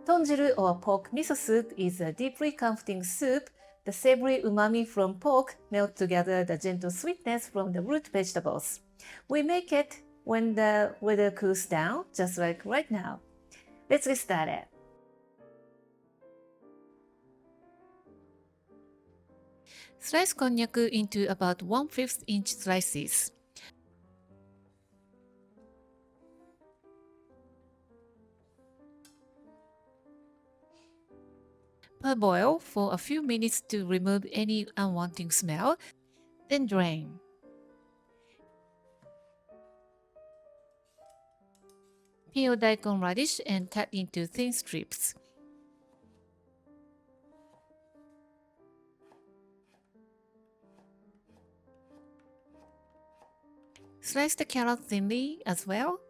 Tonjiru or pork miso soup is a deeply comforting soup. The savory umami from pork melt together the gentle sweetness from the root vegetables. We make it when the weather cools down, just like right now. Let's get started. Slice konnyaku into about 1/5 inch slices. Parboil for a few minutes to remove any unwanted smell, then drain. Peel daikon radish and cut into thin strips. Slice the carrot thinly as well.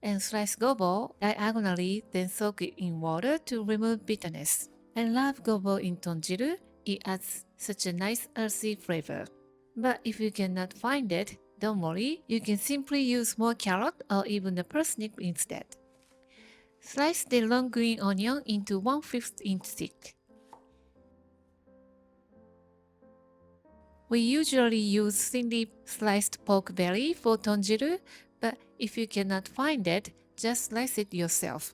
And slice gobo diagonally, then soak it in water to remove bitterness. I love gobo in tonjiru. It adds such a nice earthy flavor. But if you cannot find it, don't worry, you can simply use more carrot or even the parsnip instead. Slice the long green onion into 1/5 inch thick. We usually use thinly sliced pork belly for tonjiru, but if you cannot find it, just slice it yourself.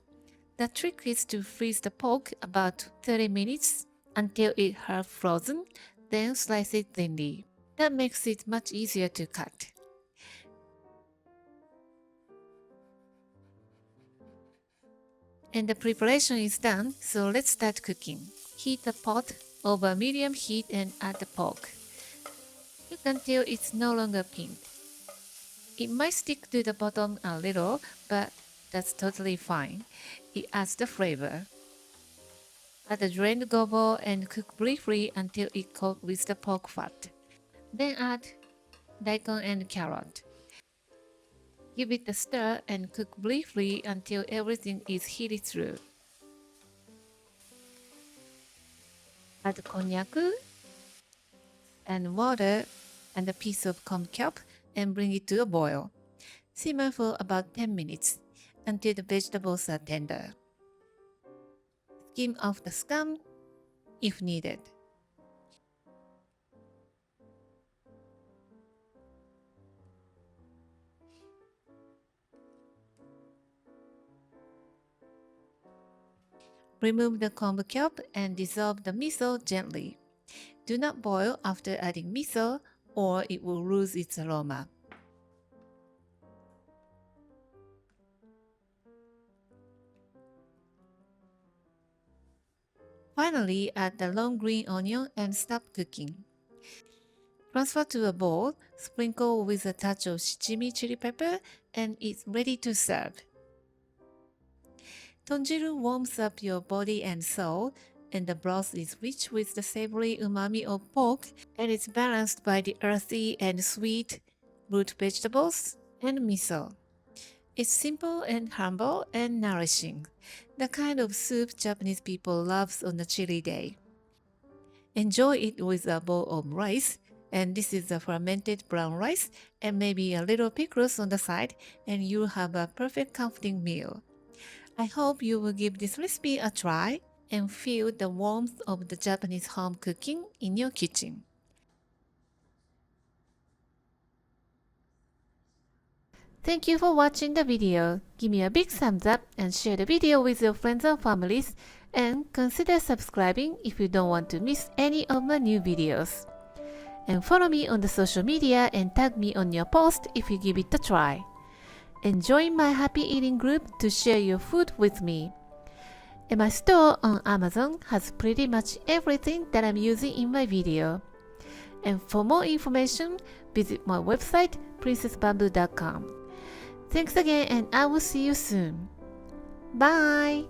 The trick is to freeze the pork about 30 minutes until it half frozen, then slice it thinly. That makes it much easier to cut. And the preparation is done, so let's start cooking. Heat the pot over medium heat and add the pork. Cook until it's no longer pink. It might stick to the bottom a little, but that's totally fine. It adds the flavor. Add the drained gobo and cook briefly until it coats with the pork fat. Then add daikon and carrot. Give it a stir and cook briefly until everything is heated through. Add konnyaku and water and a piece of kombu and bring it to a boil. Simmer for about 10 minutes until the vegetables are tender. Skim off the scum if needed. Remove the kombu and dissolve the miso gently. Do not boil after adding miso or it will lose its aroma. Finally, add the long green onion and stop cooking. Transfer to a bowl, sprinkle with a touch of Shichimi chili pepper, and it's ready to serve. Tonjiru warms up your body and soul, and the broth is rich with the savory umami of pork, and it's balanced by the earthy and sweet root vegetables and miso. It's simple and humble and nourishing, the kind of soup Japanese people love on a chilly day. Enjoy it with a bowl of rice, and this is the fermented brown rice, and maybe a little pickles on the side, and you'll have a perfect comforting meal. I hope you will give this recipe a try and feel the warmth of the Japanese home cooking in your kitchen. Thank you for watching the video. Give me a big thumbs up and share the video with your friends and families, and consider subscribing if you don't want to miss any of my new videos. And follow me on the social media and tag me on your post if you give it a try. And join my happy eating group to share your food with me. And my store on Amazon has pretty much everything that I'm using in my video. And for more information, visit my website princessbamboo.com. Thanks again, and I will see you soon. Bye!